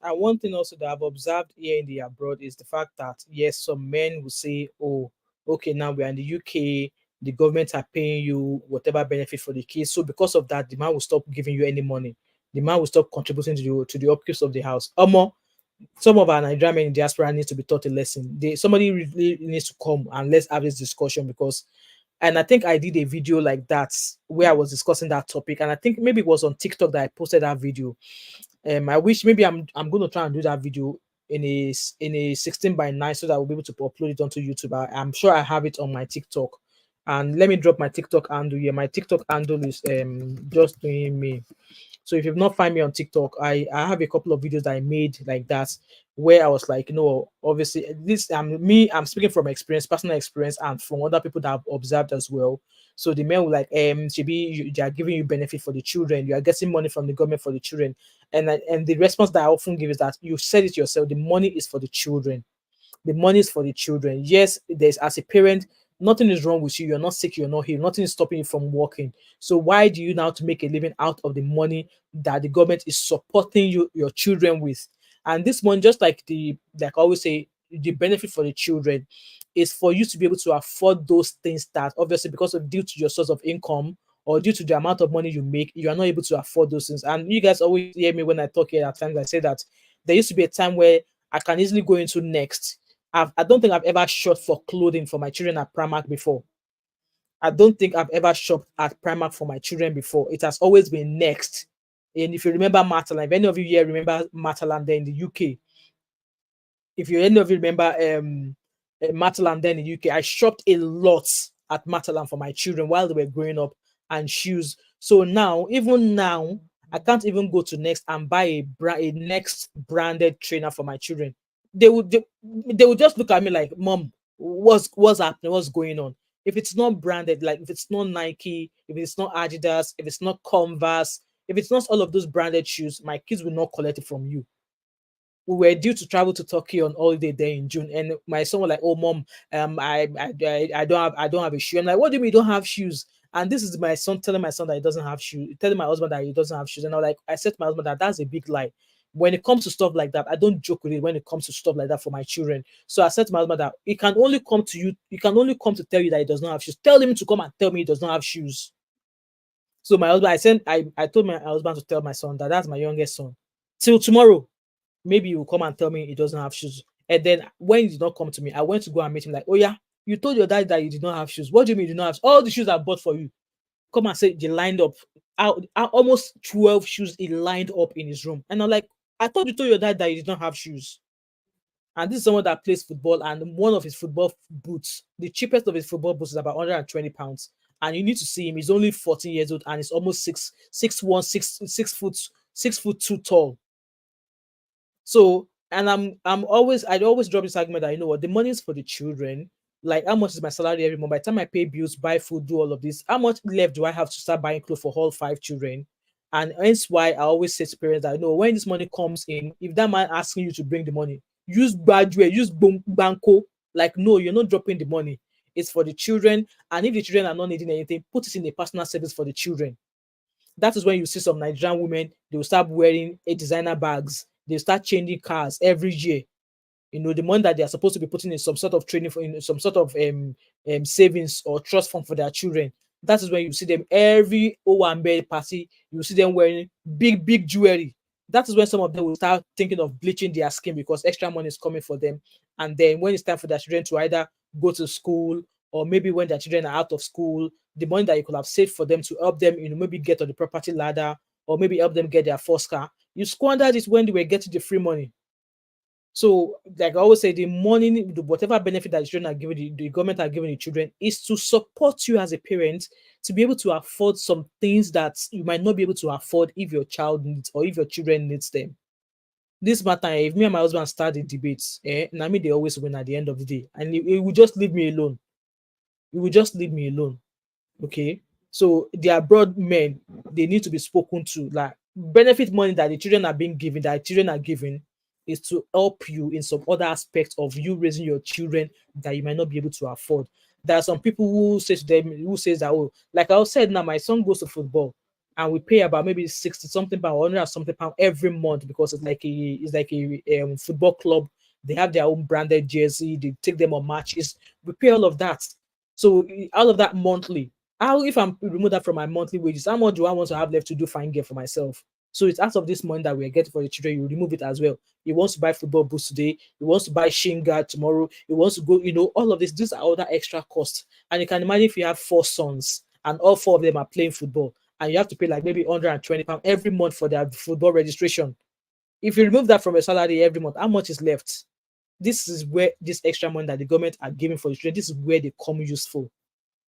And one thing also that I've observed here in the abroad is the fact that yes, some men will say, "Oh, okay, now we are in the UK, the government are paying you whatever benefit for the kids, so because of that, the man will stop giving you any money. The man will stop contributing to the upkeep of the house." Some of our Nigerian men in diaspora needs to be taught a lesson. Somebody really needs to come and let's have this discussion, because, and I think I did a video like that where I was discussing that topic, and I think maybe it was on TikTok that I posted that video. I wish maybe I'm going to try and do that video in a 16:9 so that I'll be able to upload it onto YouTube. I'm sure I have it on my TikTok, and let me drop my TikTok handle here. My TikTok handle is just doing me. So if you've not find me on TikTok, I have a couple of videos that I made like that, where I was like, obviously this I'm speaking from experience, personal experience, and from other people that I've observed as well. So the men were like, they are giving you benefit for the children, you are getting money from the government for the children, and the response that I often give is that you said it yourself, the money is for the children. The money is for the children. Yes, there's, as a parent, nothing is wrong with you. You're not sick, you're not ill, nothing is stopping you from working. So why do you now to make a living out of the money that the government is supporting your children with? And this money, just like I always say, the benefit for the children is for you to be able to afford those things that obviously, because of due to your source of income or due to the amount of money you make, you are not able to afford those things. And you guys always hear me when I talk here at times, I say that there used to be a time where I can easily go into Next. I don't think I've ever shopped for clothing for my children at Primark before. I don't think I've ever shopped at Primark for my children before. It has always been Next. And if you remember Matalan, if any of you here remember Matalan there in the UK, if you any of you remember Matalan there in the UK, I shopped a lot at Matalan for my children while they were growing up, and shoes. So now, even now, I can't even go to Next and buy a Next branded trainer for my children. They would just look at me like, "Mom, what's happening? What's going on?" If it's not branded, like if it's not Nike, if it's not Adidas, if it's not Converse, if it's not all of those branded shoes, my kids will not collect it from you. We were due to travel to Turkey on holiday there in June, and my son was like, "Oh, mom, I don't have a shoe." I'm like, "What do you mean you don't have shoes?" And this is my son telling my son that he doesn't have shoes, telling my husband that he doesn't have shoes. And I said to my husband that that's a big lie. When it comes to stuff like that, I don't joke with it when it comes to stuff like that for my children. So I said to my husband that he can only come to you, he can only come to tell you that he does not have shoes. Tell him to come and tell me he does not have shoes. So my husband, I told my husband to tell my son that that's my youngest son. Till tomorrow, maybe he will come and tell me he doesn't have shoes. And then when he did not come to me, I went to go and meet him like, "Oh yeah, you told your dad that you did not have shoes. What do you mean you did not have all the shoes I bought for you?" Come and say they lined up. Almost 12 shoes he lined up in his room. And I'm like, "I thought you told your dad that you did not have shoes." And this is someone that plays football, and one of his football boots, the cheapest of his football boots is about 120 pounds. And you need to see him. He's only 14 years old and he's almost 6'1", 6'2" tall. So, and I'd always drop this argument that, you know what, the money is for the children. Like, how much is my salary every month? By the time I pay bills, buy food, do all of this, how much left do I have to start buying clothes for all 5 children? And hence why I always say to parents that, when this money comes in, if that man asking you to bring the money, use badware, use banco. Like, no, you're not dropping the money. It's for the children. And if the children are not needing anything, put it in a personal service for the children. That is when you see some Nigerian women, they will start wearing a designer bags. They start changing cars every year. The money that they are supposed to be putting in some sort of training in some sort of savings or trust fund for their children. That is when you see them every Owambe party. You see them wearing big jewelry. That is when some of them will start thinking of bleaching their skin because extra money is coming for them. And then when it's time for their children to either go to school, or maybe when their children are out of school, the money that you could have saved for them to help them, maybe get on the property ladder, or maybe help them get their first car, you squandered it when they were getting the free money. So, like I always say, the money, whatever benefit that the children are giving, the government are giving the children, is to support you as a parent to be able to afford some things that you might not be able to afford if your child needs or if your children needs them. This matter, if me and my husband start the debates, and I mean they always win at the end of the day, and he will just leave me alone. you will just leave me alone. Okay. So the abroad men, they need to be spoken to. Like, benefit money that the children are being given, that children are given, is to help you in some other aspects of you raising your children that you might not be able to afford. There are some people who say to them, who says that, oh, like I said now, my son goes to football and we pay about maybe 60 something pound, 100 something pound every month, because it's like a football club. They have their own branded jersey, they take them on matches. We pay all of that. So out of that monthly, how, if I'm remove that from my monthly wages, how much do I want to have left to do fine gear for myself? So it's out of this money that we're getting for the children, you remove it as well. He wants to buy football boots today, he wants to buy shin guard tomorrow, he wants to go, all of this. These are other extra costs. And you can imagine if you have 4 sons and all 4 of them are playing football, and you have to pay like maybe 120 pounds every month for their football registration. If you remove that from your salary every month, how much is left? This is where this extra money that the government are giving for the children, this is where they come useful.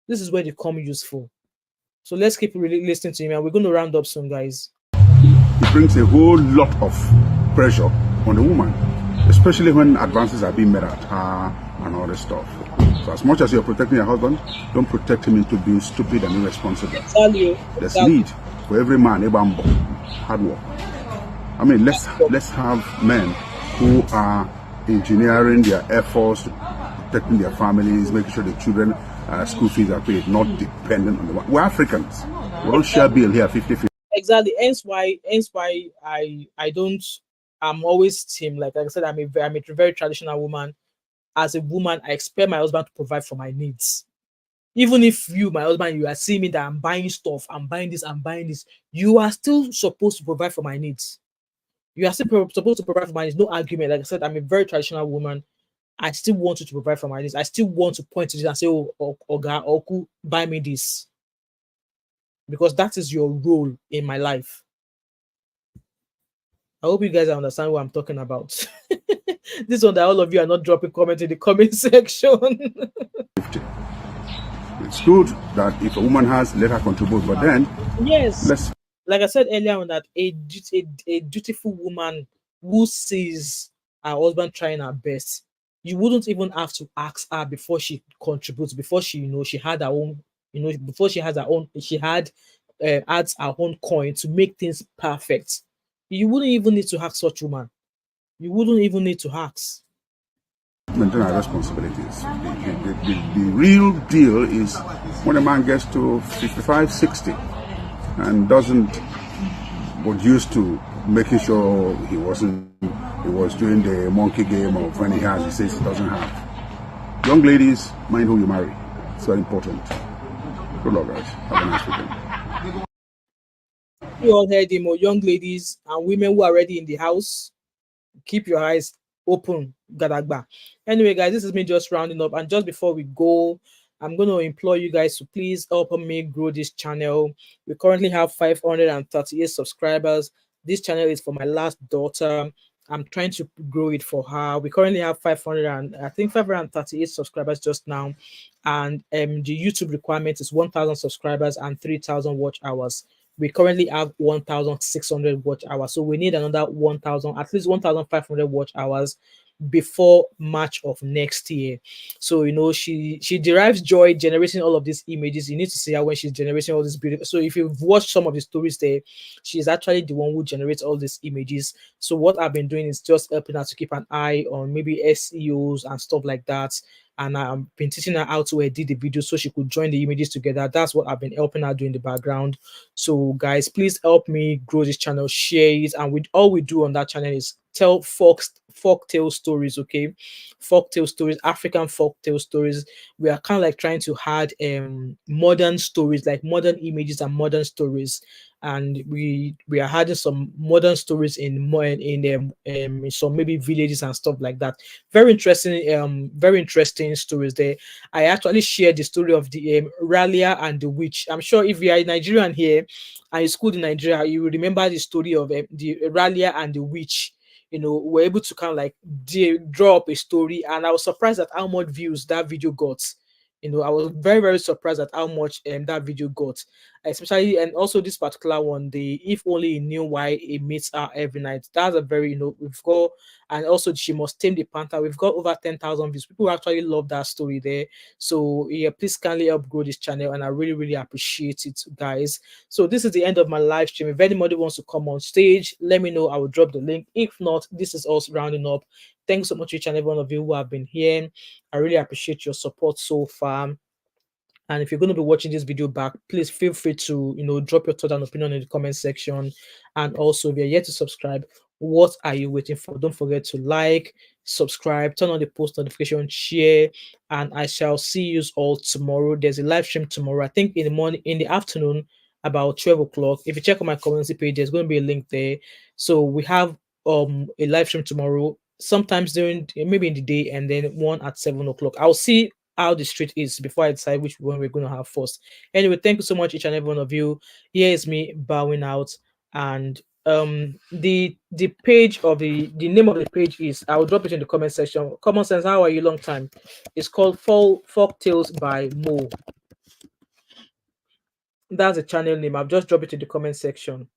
This is where they come useful. So let's keep really listening to him, and we're going to round up soon, guys. It brings a whole lot of pressure on the woman, especially when advances are being made at her and all this stuff. So as much as you're protecting your husband, don't protect him into being stupid and irresponsible. There's need for every man, every hard work. I mean, let's have men who are engineering their efforts, protecting their families, making sure the children school fees are paid, not dependent on the one. We're Africans. We don't share bill here 50-50. Exactly. Hence why I don't. I'm always team. Like I said, I'm a very traditional woman. As a woman, I expect my husband to provide for my needs. Even if you, my husband, you are seeing me that I'm buying stuff, I'm buying this, you are still supposed to provide for my needs. You are still supposed to provide for my needs. No argument. Like I said, I'm a very traditional woman. I still want you to provide for my needs. I still want to point to this and say, oh, Oga, Oku, buy me this. Because that is your role in my life. I hope you guys understand what I'm talking about. This one that all of you are not dropping comment in the comment section. It's good that if a woman has, let her contribute. But then, yes, like I said earlier on, that a dutiful woman who sees her husband trying her best, you wouldn't even have to ask her before she contributes, before she she had her own, before she has her own, she had adds her own coin to make things perfect. You wouldn't even need to ask such woman. You wouldn't even need to ask. Maintain our responsibilities. The real deal is when a man gets to 55, 60 and was used to making sure he was doing the monkey game of when he has, he says he doesn't have. Young ladies, mind who you marry. It's very important. Good luck, guys. Have a nice weekend. You all heard him, young ladies and women who are already in the house. Keep your eyes open, Gadagba. Anyway, guys, this is me just rounding up. And just before we go, I'm going to implore you guys to please help me grow this channel. We currently have 538 subscribers. This channel is for my last daughter. I'm trying to grow it for her. We currently have 538 subscribers just now. And the YouTube requirement is 1,000 subscribers and 3,000 watch hours. We currently have 1,600 watch hours. So we need another 1,000, at least 1,500 watch hours before March of next year. So she derives joy generating all of these images. You need to see her when she's generating all these beautiful. So if you've watched some of the stories there, she's actually the one who generates all these images. So what I've been doing is just helping her to keep an eye on maybe SEOs and stuff like that. And I've been teaching her how to edit the video so she could join the images together. That's what I've been helping her do in the background. So guys, please help me grow this channel, share it, and all we do on that channel is tell folktale stories. Okay, folktale stories, African folktale stories. We are kind of like trying to add modern stories, like modern images and modern stories. And we are adding some modern stories in some maybe villages and stuff like that. Very interesting stories there. I actually shared the story of the Ralia and the witch. I'm sure if you are Nigerian here and you schooled in Nigeria, you will remember the story of the Ralia and the witch. We're able to kind of like draw up a story, and I was surprised at how much views that video got. I was very, very surprised at how much that video got, especially, and also this particular one, the if only he knew why he meets her every night. That's a very, we've got, and also she must tame the panther. We've got over 10,000 views. People actually love that story there. So yeah, please kindly help grow this channel, and I really, really appreciate it, guys. So this is the end of my live stream. If anybody wants to come on stage, let me know. I will drop the link. If not, this is us rounding up. Thanks so much to each and every one of you who have been here. I really appreciate your support so far. And if you're going to be watching this video back, please feel free to, drop your thought and opinion in the comment section. And also, if you're yet to subscribe, what are you waiting for? Don't forget to like, subscribe, turn on the post notification, share, and I shall see you all tomorrow. There's a live stream tomorrow, I think in the morning, in the afternoon, about 12 o'clock. If you check on my community page, there's going to be a link there. So we have a live stream tomorrow, sometimes during, maybe in the day, and then one at 7 o'clock. I'll see how the street is before I decide which one we're going to have first. Anyway, thank you so much, each and every one of you. Here is me bowing out, and the page of the name of the page is, I'll drop it in the comment section. Common Sense, how are you? Long time. It's called Folk Tales by Mo. That's the channel name. I've just dropped it in the comment section.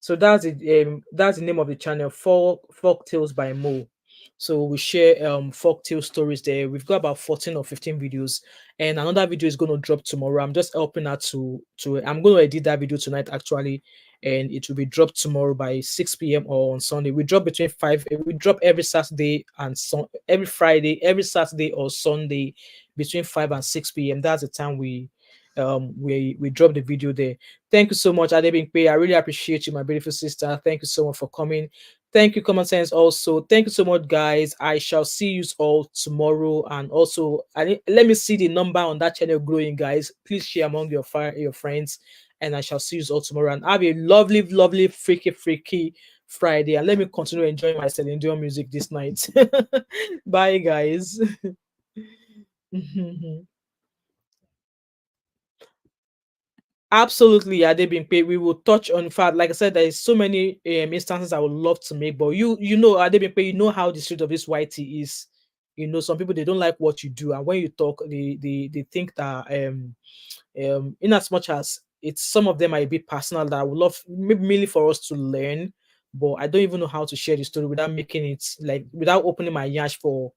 So that's the name of the channel, Folk Tales by Mo. So we share folk tale stories there. We've got about 14 or 15 videos, and another video is going to drop tomorrow. I'm just helping her to I'm going to edit that video tonight actually, and it will be dropped tomorrow by 6 p.m. or on Sunday. We drop between 5, we drop every Saturday and every Friday, every Saturday or Sunday between 5 and 6 p.m. That's the time we drop the video there. Thank you so much, Adebimpe. I really appreciate you, my beautiful sister. Thank you so much for coming. Thank you, Common Sense. Also, thank you so much, guys. I shall see you all tomorrow. And also, let me see the number on that channel growing, guys. Please share among your friends, and I shall see you all tomorrow. And have a lovely, lovely, freaky Friday. And let me continue enjoying my Celine Dion music this night. Bye, guys. Absolutely, yeah, they've been paid. We will touch on, in fact, like I said, there is so many instances I would love to make, but you know, they've been paid. You know how the street of this YT is. Some people, they don't like what you do, and when you talk, they think that in as much as it's, some of them are a bit personal, that I would love maybe mainly for us to learn, but I don't even know how to share the story without making it, like, without opening my yash for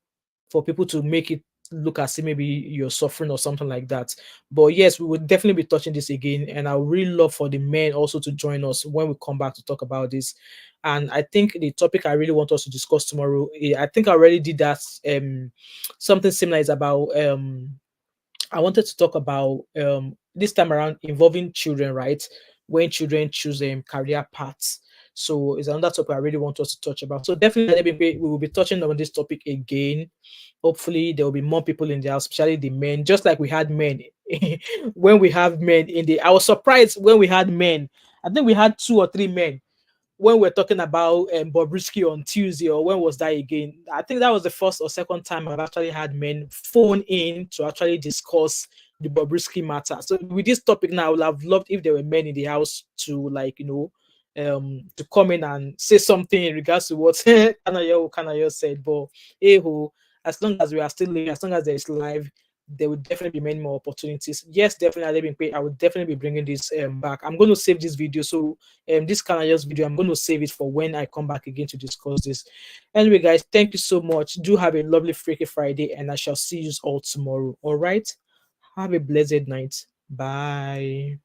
people to make it look as if maybe you're suffering or something like that. But yes, we will definitely be touching this again, and I would really love for the men also to join us when we come back to talk about this. And I think the topic I really want us to discuss tomorrow, I think I already did that. Something similar is about I wanted to talk about this time around involving children, right? When children choose career paths. So it's another topic I really want us to touch about. So definitely we will be touching on this topic again. Hopefully there will be more people in the house, especially the men, just like we had men. When we have men in the, I was surprised when we had men. I think we had 2 or 3 men when we're talking about Bobrisky on Tuesday, or when was that again? I think that was the first or second time I've actually had men phone in to actually discuss the Bobrisky matter. So with this topic now, I would have loved if there were men in the house to, like, to come in and say something in regards to what Kanayo said. But hey ho, as long as we are still living, as long as there is life, there will definitely be many more opportunities. Yes, definitely, I will definitely be bringing this back. I'm going to save this video. So this Kanayo's video, I'm going to save it for when I come back again to discuss this. Anyway, guys, thank you so much. Do have a lovely Freaky Friday, and I shall see you all tomorrow. All right, have a blessed night. Bye.